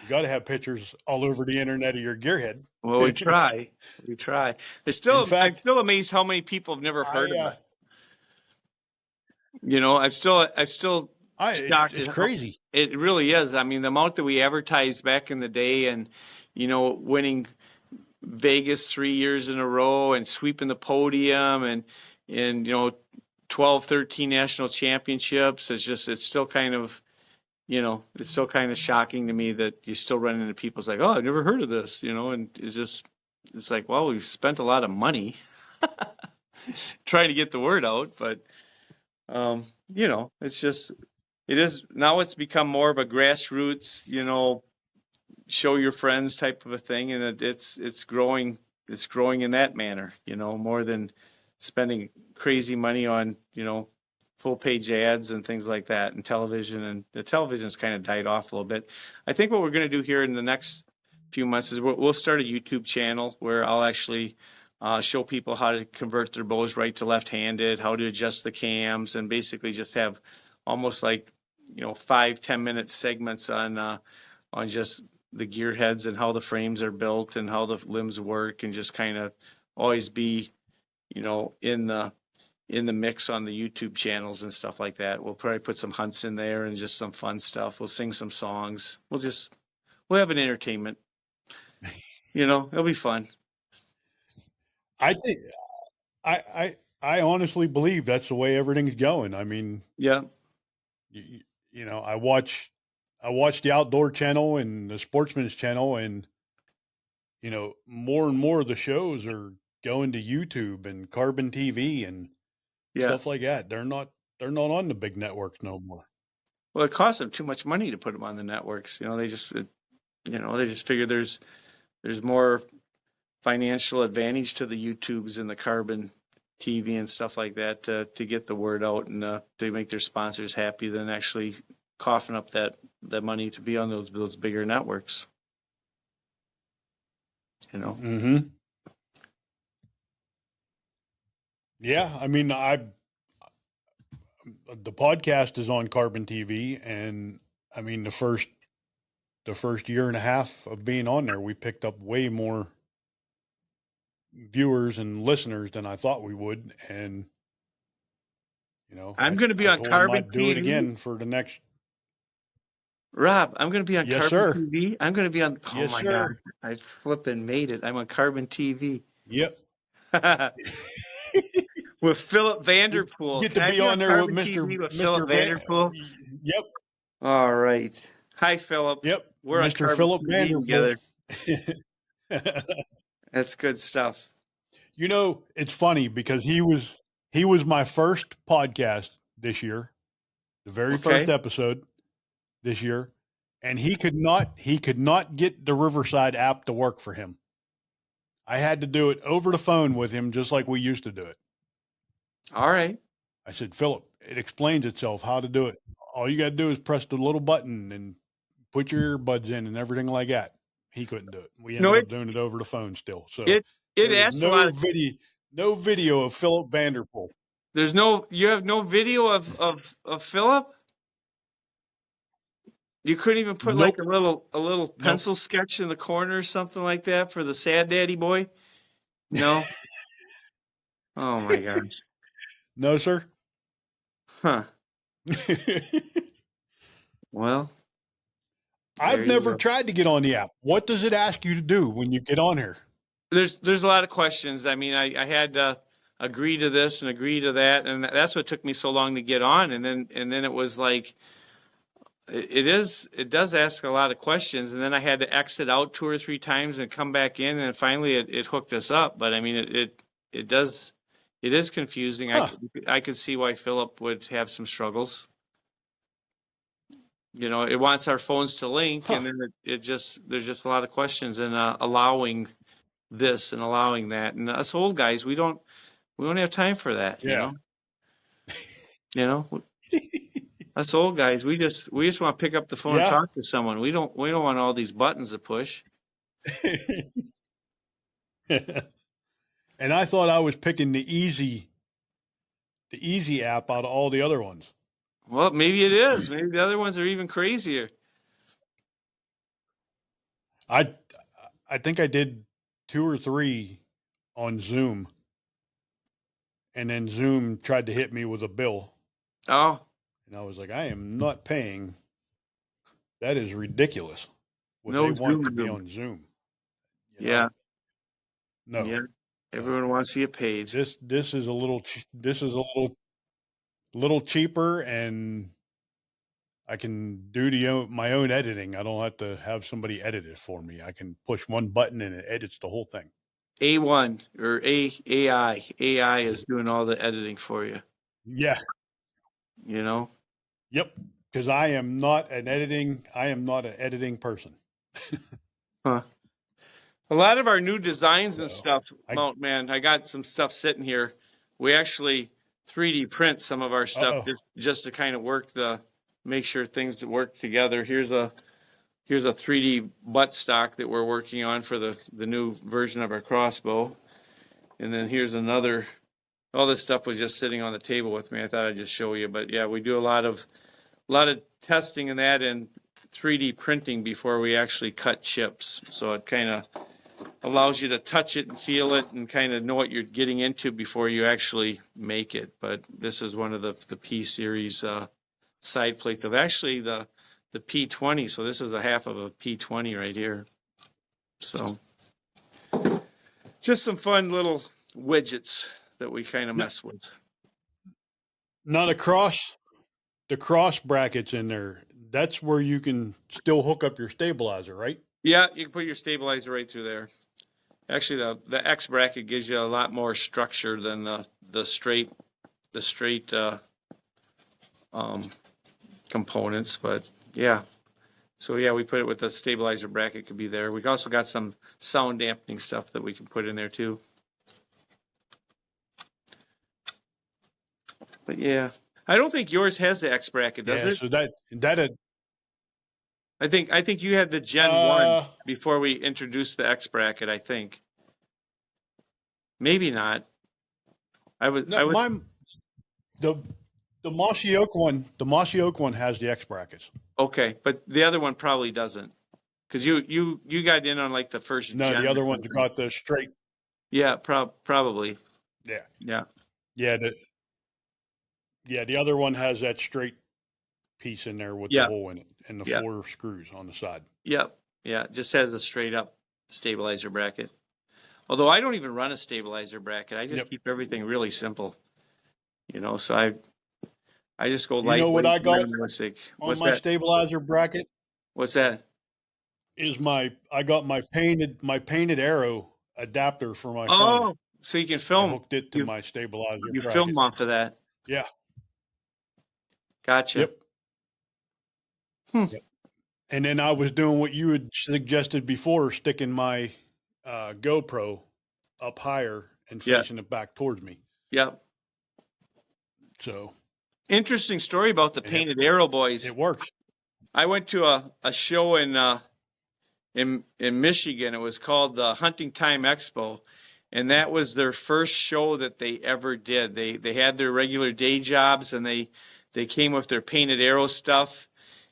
You got to have pictures all over the internet of your gearhead. Well, we try. We try. In I'm fact, still amazed how many people have never heard I, of it. I'm still shocked it's at how crazy. it really is. I mean, the amount that we advertised back in the day and, winning Vegas 3 years in a row and sweeping the podium and 12, 13 national championships. It's still kind of, it's still kind of shocking to me that you still run into people's like, oh, I've never heard of this, and it's like, well, we've spent a lot of money trying to get the word out, but, it's just, It is now. It's become more of a grassroots, show your friends type of a thing, and it's growing. It's growing in that manner, more than spending crazy money on full page ads and things like that, and television. And the television's kind of died off a little bit. I think what we're going to do here in the next few months is we'll start a YouTube channel where I'll actually show people how to convert their bows right to left-handed, how to adjust the cams, and basically just have almost like 5-10 minute segments on just the gear heads and how the frames are built and how the limbs work, and just kind of always be in the mix on the YouTube channels and stuff like that. We'll probably put some hunts in there and just some fun stuff. We'll sing some songs. We'll have an entertainment. It'll be fun. I think I honestly believe that's the way everything's going. I mean, Yeah. I watch the Outdoor Channel and the Sportsman's Channel, and more and more of the shows are going to YouTube and Carbon TV and Yeah. stuff like that. They're not on the big networks no more. Well, it costs them too much money to put them on the networks. They just figure there's more financial advantage to the YouTubes and the Carbon TV and stuff like that to get the word out and to make their sponsors happy than actually coughing up that money to be on those bigger networks. Mm-hmm. Yeah, I mean, the podcast is on Carbon TV, and I mean the first year and a half of being on there, we picked up way more viewers and listeners than I thought we would, and I'm going to be I on told him Carbon I'd do it TV. again for the next. Rob, I'm going to be on Yes, Carbon sir. TV. I'm going to be on. Oh Yes, my sir. God! I flippin' made it. I'm on Carbon TV. Yep. With Philip Vanderpool. Get Can to I be be on on there with Carbon TV with Philip Vanderpool? Yep. All right. Hi, Philip. Yep. We're on Mr. Carbon Philip TV Vanderpool. together. That's good stuff. It's funny because he was my first podcast this year, the very first episode this year, and he could not get the Riverside app to work for him. I had to do it over the phone with him, just like we used to do it. All right. I said, Philip, it explains itself how to do it. All you got to do is press the little button and put your earbuds in and everything like that. He couldn't do it. We ended up doing it over the phone still. So it asks a lot of no video of Philip Vanderpool. You have no video of Philip? You couldn't even put like a little pencil sketch in the corner or something like that for the sad daddy boy? No. Oh my gosh. No, sir. Huh. Well, I've never tried to get on the app. What does it ask you to do when you get on here? There's a lot of questions. I mean, I had to agree to this and agree to that, and that's what took me so long to get on. And then it was like, it does ask a lot of questions, and then I had to exit out 2 or 3 times and come back in, and finally it hooked us up. But I mean, it is confusing. Huh. I could see why Philip would have some struggles. It wants our phones to link, and then there's just a lot of questions, and allowing this and allowing that, and us old guys, we don't have time for that. Yeah. Us old guys, we just want to pick up the phone and talk to someone. We don't want all these buttons to push. And I thought I was picking the easy app out of all the other ones. Well, maybe it is. Maybe the other ones are even crazier. I think I did 2 or 3 on Zoom, and then Zoom tried to hit me with a bill. Oh. And I was like, I am not paying. That is ridiculous. They want to be on Zoom. Yeah. No. Yeah. Everyone wants to get paid. This is a little cheaper, and I can do my own editing. I don't have to have somebody edit it for me. I can push one button and it edits the whole thing. A1 or AI. AI is doing all the editing for you. Yeah. Yep. because I am not an editing person. Huh. A lot of our new designs and So stuff, I Mount Man, I got some stuff sitting here. We actually 3D print some of our stuff oh just to kind of make sure things work together. Here's a 3D buttstock that we're working on for the new version of our crossbow. And then here's another. All this stuff was just sitting on the table with me. I thought I'd just show you. But yeah, we do a lot of testing in that and 3D printing before we actually cut chips. So it kind of allows you to touch it and feel it and kind of know what you're getting into before you actually make it. But this is one of the P series side plates of actually the P20. So this is a half of a P20 right here. So just some fun little widgets that we kind of no, mess with. not the cross brackets in there. That's where you can still hook up your stabilizer, right? Yeah, you can put your stabilizer right through there. Actually, the X bracket gives you a lot more structure than the straight components. But yeah, so yeah, we put it with the stabilizer bracket could be there. We also got some sound dampening stuff that we can put in there too. But yeah, I don't think yours has the X bracket, does Yeah. it? So that I think you had the Gen 1 uh before we introduced the X bracket, I think. Maybe not. no, I was mine the the mossy oak one has the X brackets. okay, but the other one probably doesn't. Because you got in on like the first No, gen the or other one's something. got the straight. Yeah, probably. Yeah, Yeah. yeah, the other one has that straight piece in there with the Yeah. hole in it and the Yeah. 4 screws on the side. Yep. Yeah. Just has a straight up stabilizer bracket. Although I don't even run a stabilizer bracket. I just Yep. keep everything really simple. So I just go You know what lightweight, I got minimalistic. on What's my that? stabilizer bracket What's that? is I got my painted arrow adapter for my phone. Oh, so you can I film. hooked it to You my stabilizer you film bracket. off of that. Yeah. Gotcha. Yep. Hmm. Yep. And then I was doing what you had suggested before, sticking my GoPro up higher and Yeah. facing it back towards me. Yep. So, Interesting story about the and painted arrow boys. it works. I went to a show in Michigan. It was called the Hunting Time Expo, and that was their first show that they ever did. They had their regular day jobs, and they came with their painted arrow stuff.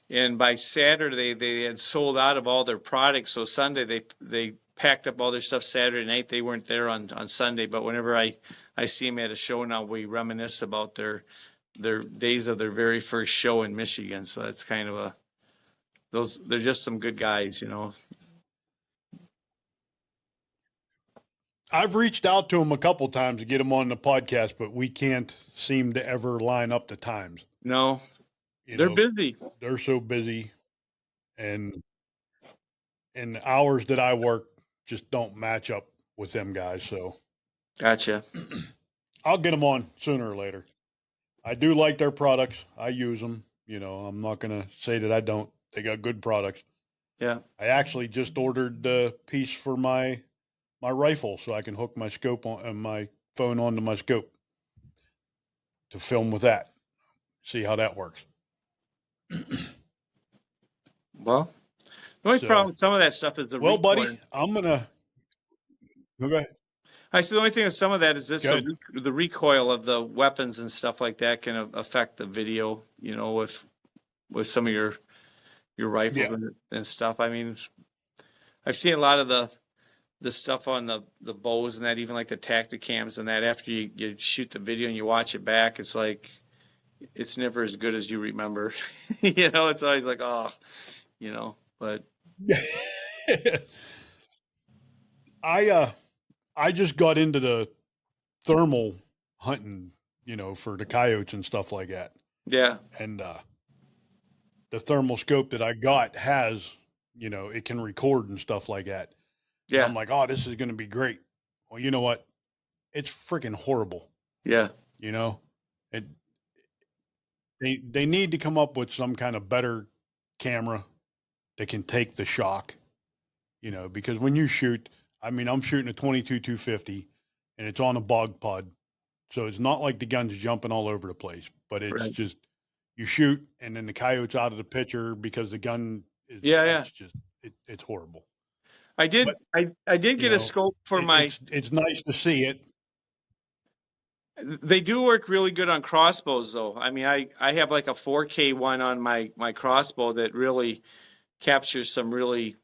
And by Saturday, they had sold out of all their products. So Sunday, they packed up all their stuff Saturday night. They weren't there on Sunday, but whenever I see them at a show now, we reminisce about their days of their very first show in Michigan. So that's kind of they're just some good guys. I've reached out to them a couple times to get them on the podcast, but we can't seem to ever line up the times. No, You they're know, busy. they're so busy, and the hours that I work just don't match up with them guys. So Gotcha. I'll get them on sooner or later. I do like their products. I use them. I'm not going to say that I don't. They got good products. Yeah. I actually just ordered the piece for my rifle so I can hook my scope on my phone onto my scope to film with that. See how that works. Well, the only problem So, with some of that stuff is the well, buddy, recoil. I'm gonna go ahead. I said the only thing with some of that is this Go ahead. the recoil of the weapons and stuff like that can affect the video. With some of your rifles Yeah. and stuff. I mean, I've seen a lot of the stuff on the bows and that, even like the Tacticams and that. After you shoot the video and you watch it back, it's like it's never as good as you remember. It's always like, oh, but I just got into the thermal hunting, for the coyotes and stuff like that. yeah, And the thermal scope that I got has, it can record and stuff like that. And yeah, I'm like, oh, this is going to be great. Well, you know what? It's freaking horrible. yeah, You know, it they need to come up with some kind of better camera that can take the shock, because when you shoot, I mean, I'm shooting a 22 250 and it's on a bog pod. So it's not like the gun's jumping all over the place, but it's Right. just you shoot and then the coyote's out of the picture because the gun is, Yeah, yeah. it's just, it's horrible. I did. But, I did get a scope for my. it's nice to see it. They do work really good on crossbows, though. I mean, I have like a 4K one on my crossbow that really captures some really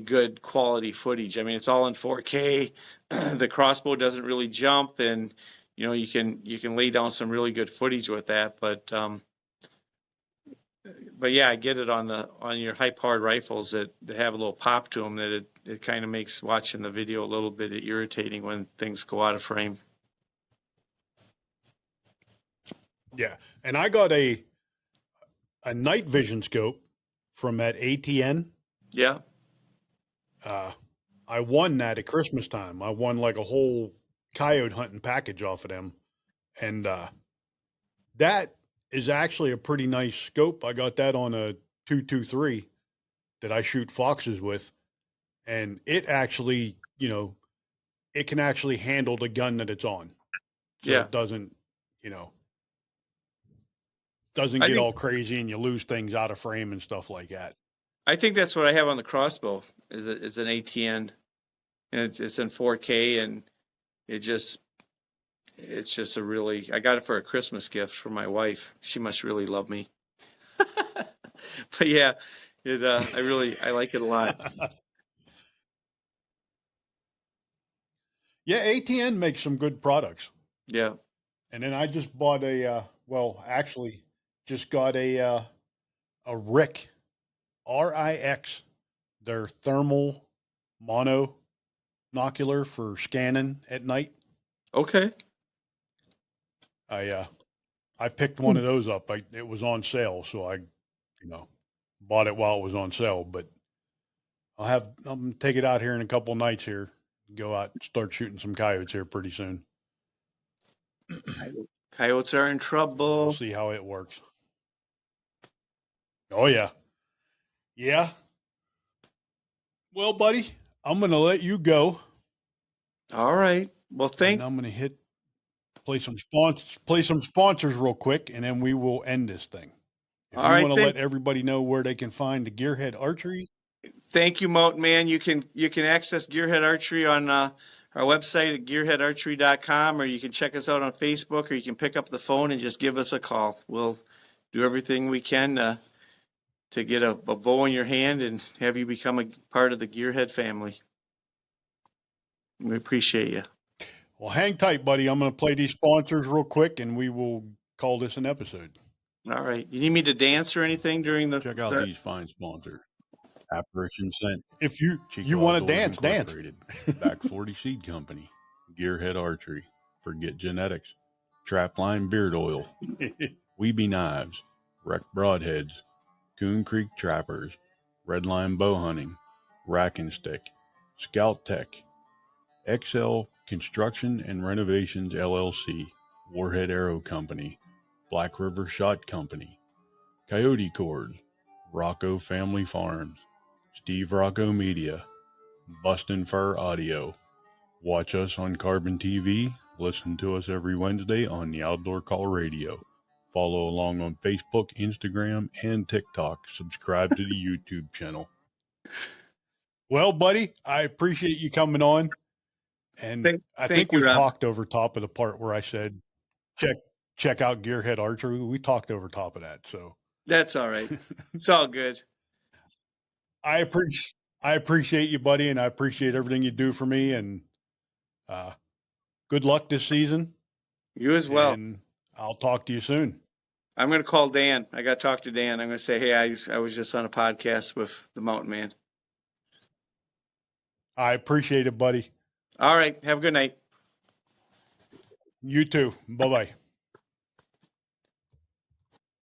good quality footage. I mean, it's all in 4K. The crossbow doesn't really jump, and you can lay down some really good footage with that. But yeah, I get it on your high powered rifles that have a little pop to them, that it kind of makes watching the video a little bit irritating when things go out of frame. Yeah. And I got a night vision scope from that ATN. Yeah. I won that at Christmas time. I won like a whole coyote hunting package off of them. And that is actually a pretty nice scope. I got that on a 223 that I shoot foxes with. And it actually, it can actually handle the gun that it's on. So Yeah. it doesn't, doesn't I get think all crazy and you lose things out of frame and stuff like that. I think that's what I have on the crossbow. Is an ATN, and it's in 4K, and it just it's just a really. I got it for a Christmas gift for my wife. She must really love me. But yeah, I like it a lot. Yeah, ATN makes some good products. Yeah. And then I just bought actually just got a RIX, RIX, their thermal monocular for scanning at night. Okay. I picked one of those up. It was on sale, so I, bought it while it was on sale. But I'm gonna take it out here in a couple nights here. Go out and start shooting some coyotes here pretty soon. Coyotes are in We'll trouble. see how it works. Oh yeah, yeah. Well, buddy, I'm gonna let you go, All right. Well, and I'm gonna play some sponsors real quick, and then we will end this thing. If All you right. want to let everybody know where they can find the Gearhead Archery, Thank you, Mountain Man. You can access Gearhead Archery on our website at gearheadarchery.com, or you can check us out on Facebook, or you can pick up the phone and just give us a call. We'll do everything we can to get a bow in your hand and have you become a part of the Gearhead family. We appreciate you. well, hang tight, buddy. I'm going to play these sponsors real quick, and we will call this an episode. All right. You need me to dance or anything during the? Check out these fine sponsors. Apparition Scent. If you want to dance, dance. Back 40 Seed Company, Gearhead Archery, Forget Genetics, Trapline Beard Oil, Weeby Knives, Wreck Broadheads, Coon Creek Trappers, Redline Bow Hunting, Rack and Stick, Scout Tech, XL Construction and Renovations LLC, Warhead Arrow Company, Black River Shot Company, Coyote Cords, Rocco Family Farms, Steve Rocco Media, Bustin' Fur Audio. Watch us on Carbon TV. Listen to us every Wednesday on the Outdoor Call Radio. Follow along on Facebook, Instagram, and TikTok. Subscribe to the YouTube channel. Well, buddy, I appreciate you coming on. And I think you, we Rob. talked over top of the part where I said, check out Gearhead Archery. We talked over top of that. So That's all right. It's all good. I appreciate you, buddy, and I appreciate everything you do for me. And good luck this season. You as well. And I'll talk to you soon. I'm going to call Dan. I got to talk to Dan. I'm going to say, hey, I was just on a podcast with the Mountain Man. I appreciate it, buddy. All right. Have a good night. You too. Bye-bye.